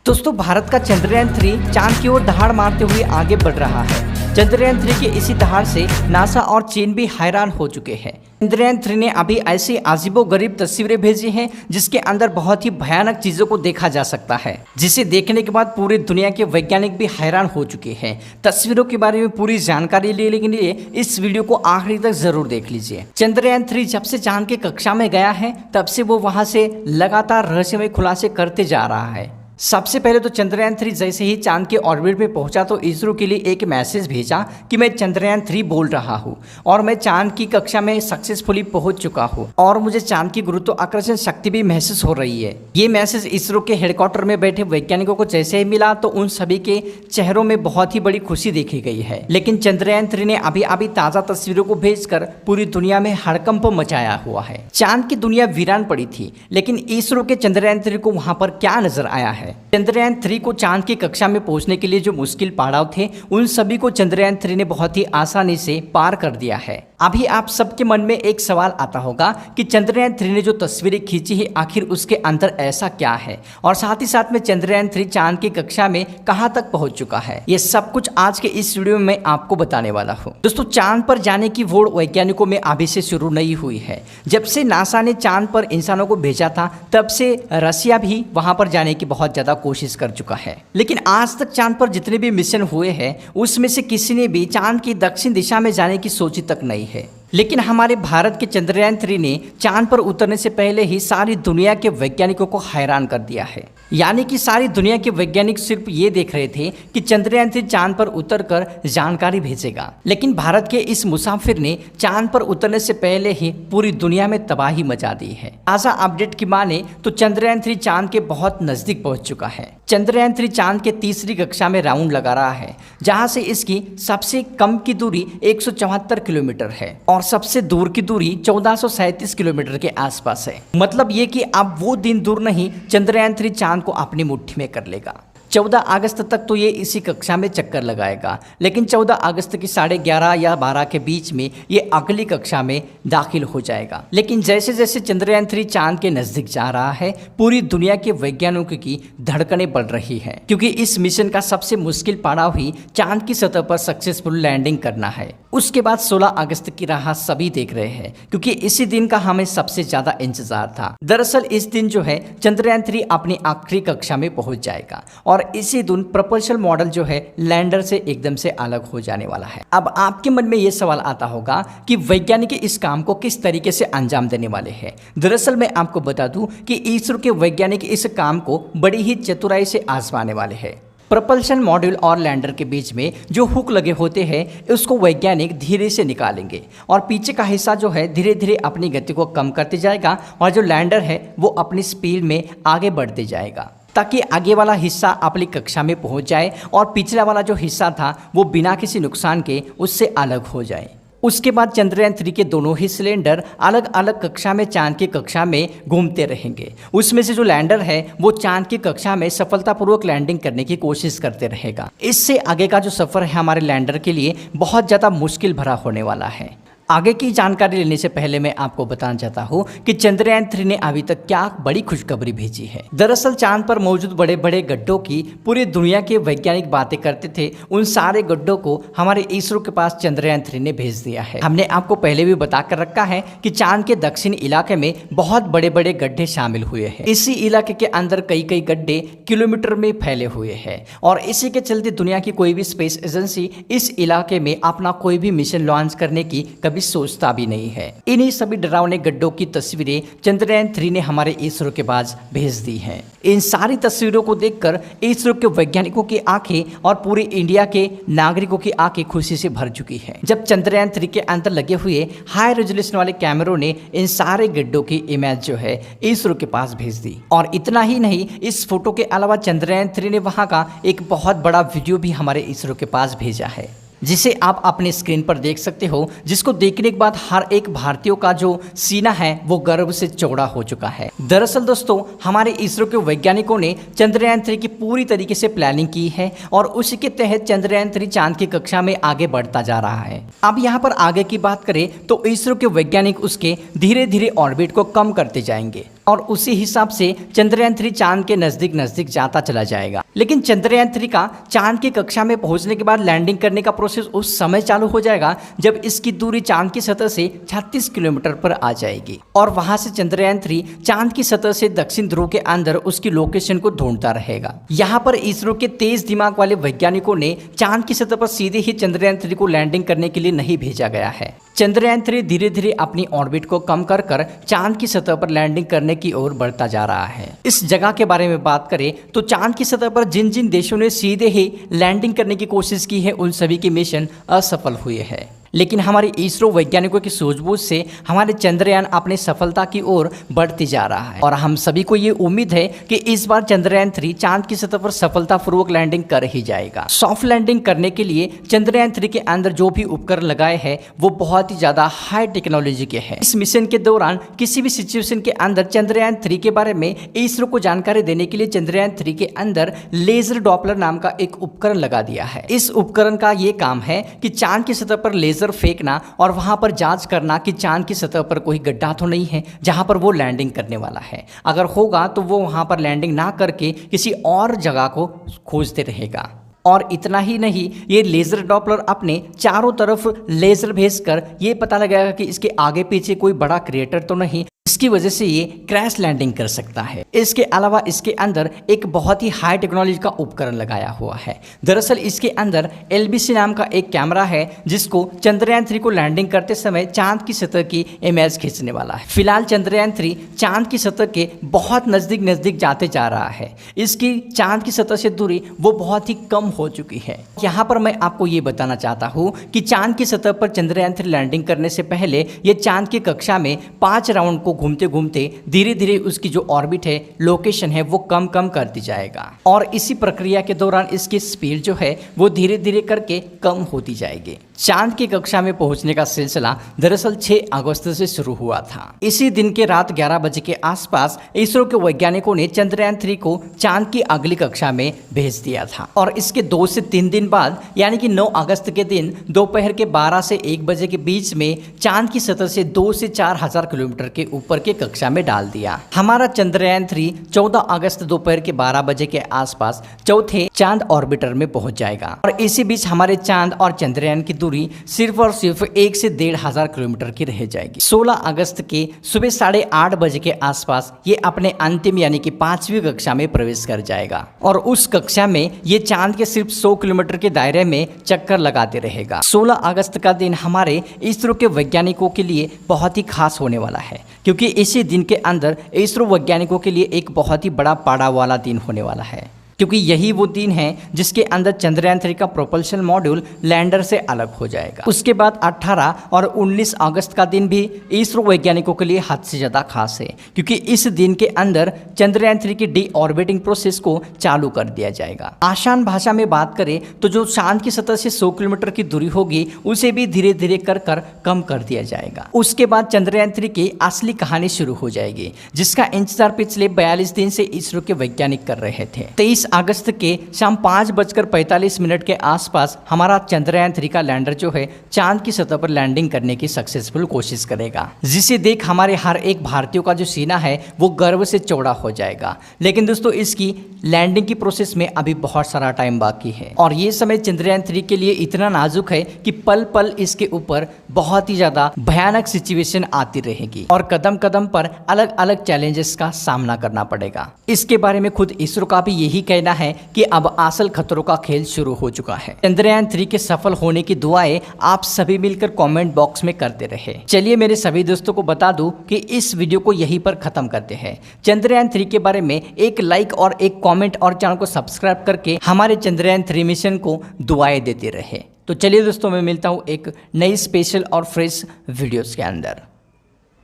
दोस्तों भारत का चंद्रयान-3 चांद की ओर दहाड़ मारते हुए आगे बढ़ रहा है। चंद्रयान-3 की इसी दहाड़ से नासा और चीन भी हैरान हो चुके हैं। चंद्रयान-3 ने अभी ऐसी अजीबोगरीब तस्वीरें भेजी हैं जिसके अंदर बहुत ही भयानक चीजों को देखा जा सकता है, जिसे देखने के बाद पूरी दुनिया के वैज्ञानिक भी हैरान हो चुके हैं। तस्वीरों के बारे में पूरी जानकारी लेने के लिए इस वीडियो को आखिरी तक जरूर देख लीजिए। चंद्रयान-3 जब से चांद की कक्षा में गया है तब से वो वहां से लगातार रहस्यमय खुलासे करते जा रहा है। सबसे पहले तो चंद्रयान-3 जैसे ही चांद के ऑर्बिट में पहुंचा तो इसरो के लिए एक मैसेज भेजा कि मैं चंद्रयान-3 बोल रहा हूं और मैं चांद की कक्षा में सक्सेसफुली पहुंच चुका हूं और मुझे चांद की गुरुत्वाकर्षण शक्ति भी महसूस हो रही है। ये मैसेज इसरो के हेडक्वार्टर में बैठे वैज्ञानिकों को जैसे ही मिला तो उन सभी के चेहरों में बहुत ही बड़ी खुशी देखी गई है। लेकिन चंद्रयान-3 ने अभी अभी ताजा तस्वीरों को भेजकर पूरी दुनिया में हड़कंप मचाया हुआ है। चांद की दुनिया वीरान पड़ी थी, लेकिन इसरो के चंद्रयान-3 को वहां पर क्या नजर आया है। चंद्रयान-3 को चांद की कक्षा में पहुंचने के लिए जो मुश्किल पड़ाव थे उन सभी को चंद्रयान-3 ने बहुत ही आसानी से पार कर दिया है। अभी आप सबके मन में एक सवाल आता होगा कि चंद्रयान-3 ने जो तस्वीरें खींची है आखिर उसके अंदर ऐसा क्या है, और साथ ही साथ में चंद्रयान-3 चांद की कक्षा में कहां तक पहुंच चुका है। ये सब कुछ आज के इस वीडियो में मैं आपको बताने वाला हूं। दोस्तों चांद पर जाने की होड़ वैज्ञानिकों में अभी से शुरू नहीं हुई है। जब से नासा ने चांद पर इंसानों को भेजा था तब से रसिया भी वहां पर जाने की बहुत ज्यादा कोशिश कर चुका है, लेकिन आज तक चांद पर जितने भी मिशन हुए हैं उसमें से किसी ने भी चांद की दक्षिण दिशा में जाने की सोची तक नहीं है। लेकिन हमारे भारत के चंद्रयान-3 ने चांद पर उतरने से पहले ही सारी दुनिया के वैज्ञानिकों को हैरान कर दिया है। यानी कि सारी दुनिया के वैज्ञानिक सिर्फ ये देख रहे थे कि चंद्रयान-3 चांद पर उतरकर जानकारी भेजेगा, लेकिन भारत के इस मुसाफिर ने चांद पर उतरने से पहले ही पूरी दुनिया में तबाही मचा दी है। ताजा अपडेट की माने तो चंद्रयान-3 चांद के बहुत नजदीक पहुंच चुका है। चंद्रयान-3 चांद के तीसरी कक्षा में राउंड लगा रहा है, जहां से इसकी सबसे कम की दूरी 174 किलोमीटर है और सबसे दूर की दूरी 1437 किलोमीटर के आसपास है। मतलब ये कि अब वो दिन दूर नहीं, चंद्रयान-3 चांद को अपनी मुट्ठी में कर लेगा। 14 अगस्त तक तो ये इसी कक्षा में चक्कर लगाएगा, लेकिन 14 अगस्त की 11:30 या 12 के बीच में ये अगली कक्षा में दाखिल हो जाएगा। लेकिन जैसे जैसे चंद्रयान-3 चांद के नजदीक जा रहा है पूरी दुनिया के वैज्ञानिकों की धड़कनें बढ़ रही है, क्योंकि इस मिशन का सबसे मुश्किल पड़ाव ही चांद की सतह पर सक्सेसफुल लैंडिंग करना है। उसके बाद 16 अगस्त की राह सभी देख रहे हैं, क्योंकि इसी दिन का हमें सबसे ज्यादा इंतजार था। दरअसल इस दिन जो है चंद्रयान-3 अपनी आखिरी कक्षा में पहुंच जाएगा और इसी दिन प्रपल्शन मॉडल जो है लैंडर से एकदम से अलग हो जाने वाला है। अब आपके मन में यह सवाल आता होगा कि वैज्ञानिक इस काम को किस तरीके से अंजाम देने वाले हैं। दरअसल मैं आपको बता दूं कि इसरो के वैज्ञानिक इस काम को बड़ी ही चतुराई से आजमाने वाले हैं। प्रपल्शन मॉड्यूल और लैंडर के बीच में जो हुक लगे होते हैं उसको वैज्ञानिक धीरे से निकालेंगे और पीछे का हिस्सा जो है धीरे धीरे अपनी गति को कम करते जाएगा और जो लैंडर है वो अपनी स्पीड में आगे बढ़ते जाएगा, ताकि आगे वाला हिस्सा अपनी कक्षा में पहुंच जाए और पिछला वाला जो हिस्सा था वो बिना किसी नुकसान के उससे अलग हो जाए। उसके बाद चंद्रयान-3 के दोनों ही सिलेंडर अलग अलग कक्षा में चांद की कक्षा में घूमते रहेंगे। उसमें से जो लैंडर है वो चांद की कक्षा में सफलतापूर्वक लैंडिंग करने की कोशिश करते रहेगा। इससे आगे का जो सफर है हमारे लैंडर के लिए बहुत ज़्यादा मुश्किल भरा होने वाला है। आगे की जानकारी लेने से पहले मैं आपको बताना चाहता हूं कि चंद्रयान-3 ने अभी तक क्या बड़ी खुशखबरी भेजी है। दरअसल चांद पर मौजूद बड़े बड़े गड्ढों की पूरी दुनिया के वैज्ञानिक बातें करते थे, उन सारे गड्ढों को हमारे इसरो के पास चंद्रयान-3 ने भेज दिया है। हमने आपको पहले भी बता कर रखा है कि चांद के दक्षिणी इलाके में बहुत बड़े बड़े गड्ढे शामिल हुए हैं। इसी इलाके के अंदर कई कई गड्ढे किलोमीटर में फैले हुए हैं और इसी के चलते दुनिया की कोई भी स्पेस एजेंसी इस इलाके में अपना कोई भी मिशन लॉन्च करने की कभी सोचता भी नहीं है। इन्हीं सभी डरावने गड्ढों की तस्वीरें चंद्रयान-3 ने हमारे इसरो के पास भेज दी हैं। इन सारी तस्वीरों को देखकर इसरो के वैज्ञानिकों की आंखें और पूरे इंडिया के नागरिकों की आंखें खुशी से भर चुकी हैं, जब चंद्रयान-3 के अंदर लगे हुए हाई रेजोल्यूशन वाले कैमरों ने इन सारे गड्ढों की इमेज जो है इसरो के पास भेज दी। और इतना ही नहीं, इस फोटो के अलावा चंद्रयान-3 ने वहां का एक बहुत बड़ा वीडियो भी हमारे इसरो के पास भेजा है, जिसे आप अपने स्क्रीन पर देख सकते हो, जिसको देखने के बाद हर एक भारतीय का जो सीना है वो गर्व से चौड़ा हो चुका है। दरअसल दोस्तों हमारे इसरो के वैज्ञानिकों ने चंद्रयान-3 की पूरी तरीके से प्लानिंग की है और उसी के तहत चंद्रयान-3 चांद की कक्षा में आगे बढ़ता जा रहा है। अब यहाँ पर आगे की बात करें तो इसरो के वैज्ञानिक उसके धीरे धीरे ऑर्बिट को कम करते जाएंगे। और उसी हिसाब से चंद्रयान 3 चांद के नजदीक नजदीक जाता चला जाएगा। लेकिन चंद्रयान 3 का चांद की कक्षा में पहुंचने के बाद लैंडिंग करने का प्रोसेस उस समय चालू हो जाएगा जब इसकी दूरी चांद की सतह से 36 किलोमीटर पर आ जाएगी और वहां से चंद्रयान 3 चांद की सतह से दक्षिण ध्रुव के अंदर उसकी लोकेशन को ढूंढता रहेगा। यहाँ पर इसरो के तेज दिमाग वाले वैज्ञानिकों ने चांद की सतह पर सीधे ही चंद्रयान 3 को लैंडिंग करने के लिए नहीं भेजा गया है। चंद्रयान 3 धीरे धीरे अपनी ऑर्बिट को कम कर कर चांद की सतह पर लैंडिंग करने की ओर बढ़ता जा रहा है। इस जगह के बारे में बात करें तो चांद की सतह पर जिन जिन देशों ने सीधे ही लैंडिंग करने की कोशिश की है उन सभी के मिशन असफल हुए हैं। लेकिन हमारे इसरो वैज्ञानिकों की सूझबूझ से हमारे चंद्रयान अपनी सफलता की ओर बढ़ती जा रहा है और हम सभी को ये उम्मीद है कि इस बार चंद्रयान 3 चांद की सतह पर सफलतापूर्वक लैंडिंग कर ही जाएगा। सॉफ्ट लैंडिंग करने के लिए चंद्रयान 3 के अंदर जो भी उपकरण लगाए हैं वो बहुत ही ज्यादा हाई टेक्नोलॉजी के हैं। इस मिशन के दौरान किसी भी सिचुएशन के अंदर चंद्रयान 3 के बारे में इसरो को जानकारी देने के लिए चंद्रयान 3 के अंदर लेजर डॉपलर नाम का एक उपकरण लगा दिया है। इस उपकरण का ये काम है कि चांद की सतह पर लेजर फेंकना और वहां पर जांच करना कि चांद की सतह पर कोई गड्ढा तो नहीं है जहां पर वो लैंडिंग करने वाला है। अगर होगा तो वो वहां पर लैंडिंग ना करके किसी और जगह को खोजते रहेगा। और इतना ही नहीं, ये लेजर डॉपलर अपने चारों तरफ लेजर भेजकर ये पता लगाएगा कि इसके आगे पीछे कोई बड़ा क्रिएटर तो नहीं, इसकी वजह से ये क्रैश लैंडिंग कर सकता है। इसके अलावा इसके अंदर एक बहुत ही हाई टेक्नोलॉजी का उपकरण लगाया हुआ है। दरअसल इसके अंदर LBC नाम का एक कैमरा है जिसको चंद्रयान 3 को लैंडिंग करते समय चांद की सतह की इमेज खींचने वाला है। फिलहाल चंद्रयान 3 चांद की सतह के बहुत नजदीक नजदीक जाते जा रहा है। इसकी चांद की सतह से दूरी वो बहुत ही कम हो चुकी है। यहाँ पर मैं आपको ये बताना चाहता हूँ कि चांद की सतह पर चंद्रयान 3 लैंडिंग करने से पहले ये चांद की कक्षा में 5 राउंड को घूमते घूमते धीरे धीरे उसकी जो ऑर्बिट है, लोकेशन है, वो कम कम करती जाएगा और इसी प्रक्रिया के दौरान इसकी स्पीड जो है वो धीरे धीरे करके कम होती जाएगी। चांद की कक्षा में पहुंचने का सिलसिला दरअसल 6 अगस्त से शुरू हुआ था। इसी दिन के रात 11 बजे के आसपास इसरो के वैज्ञानिकों ने चंद्रयान 3 को चांद की अगली कक्षा में भेज दिया था और इसके 2 से 3 दिन बाद यानी कि 9 अगस्त के दिन दोपहर के 12 से 1 बजे के बीच में चांद की सतह से 2 से 4 हजार किलोमीटर के ऊपर के कक्षा में डाल दिया। हमारा चंद्रयान 3 14 अगस्त दोपहर के 12 बजे के आसपास चौथे चांद ऑर्बिटर में पहुंच जाएगा और इसी बीच हमारे चांद और चंद्रयान की दूरी सिर्फ और सिर्फ 1 से 1.5 हजार किलोमीटर की रह जाएगी। 16 अगस्त के सुबह 8:30 बजे के आसपास ये अपने अंतिम यानी कि 5वीं कक्षा में प्रवेश कर जाएगा और उस कक्षा में ये चांद के सिर्फ 100 किलोमीटर के दायरे में चक्कर लगाते रहेगा। 16 अगस्त का दिन हमारे इसरो के वैज्ञानिकों के लिए बहुत ही खास होने वाला है क्योंकि इसी दिन के अंदर इसरो वैज्ञानिकों के लिए एक बहुत ही बड़ा पाड़ा वाला दिन होने वाला है क्योंकि यही वो दिन है जिसके अंदर चंद्रयान 3 का प्रोपल्शन मॉड्यूल लैंडर से अलग हो जाएगा। उसके बाद 18 और 19 अगस्त का दिन भी इसरो वैज्ञानिकों के लिए हद से ज़्यादा खास है क्योंकि इस दिन के अंदर चंद्रयान 3 की डी ऑर्बिटिंग प्रोसेस को चालू कर दिया जाएगा। आसान भाषा में बात करें तो जो चांद की सतह से 100 किलोमीटर की दूरी होगी उसे भी धीरे धीरे कर कम कर दिया जाएगा। उसके बाद चंद्रयान 3 की असली कहानी शुरू हो जाएगी जिसका इंतजार पिछले 42 दिन से इसरो के वैज्ञानिक कर रहे थे। 23 अगस्त के शाम 5:45 के आसपास हमारा चंद्रयान 3 का लैंडर जो है चांद की सतह पर लैंडिंग करने की सक्सेसफुल कोशिश करेगा जिसे देख हमारे हर एक भारतीय का जो सीना है वो गर्व से चौड़ा हो जाएगा। लेकिन दोस्तों इसकी लैंडिंग की प्रोसेस में अभी बहुत सारा टाइम बाकी है और ये समय चंद्रयान 3 के लिए इतना नाजुक है कि पल पल इसके ऊपर बहुत ही ज्यादा भयानक सिचुएशन आती रहेगी और कदम कदम पर अलग अलग चैलेंजेस का सामना करना पड़ेगा। इसके बारे में खुद इसरो का भी यही कहना है कि अब असल खतरों का खेल शुरू हो चुका है। चंद्रयान 3 के सफल होने की दुआएं आप सभी मिलकर कमेंट बॉक्स में करते रहे। चलिए मेरे सभी दोस्तों को बता दूं कि इस वीडियो को यहीं पर खत्म करते हैं। चंद्रयान 3 के बारे में एक लाइक और एक कमेंट और चैनल को सब्सक्राइब करके हमारे चंद्रयान 3 मिशन को दुआएं देते रहे। तो चलिए दोस्तों मैं मिलता हूँ एक नई स्पेशल और फ्रेश वीडियोस के अंदर।